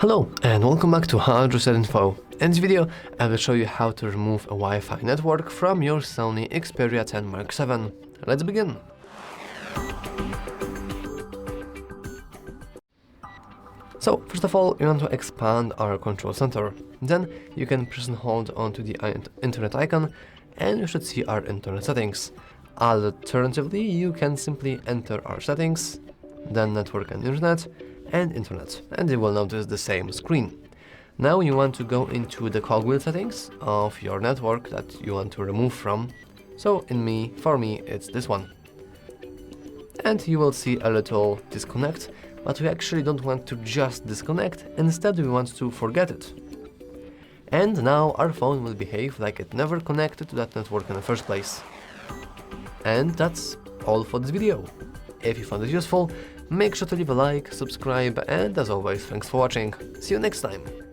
Hello and welcome back to HardReset.Info. In this video, I will show you how to remove a Wi-Fi network from your SONY Xperia 10 Mark VII. Let's begin. So, first of all, you want to expand our control center. Then you can press and hold onto the internet icon and you should see our internet settings. Alternatively, you can simply enter our settings, then network and internet, and you will notice the same screen. Now you want to go into the cogwheel settings of your network that you want to remove from. So for me, it's this one. And you will see a little disconnect, but we actually don't want to just disconnect, instead we want to forget it. And now our phone will behave like it never connected to that network in the first place. And that's all for this video. If you found it useful, make sure to leave a like, subscribe, and as always, thanks for watching. See you next time!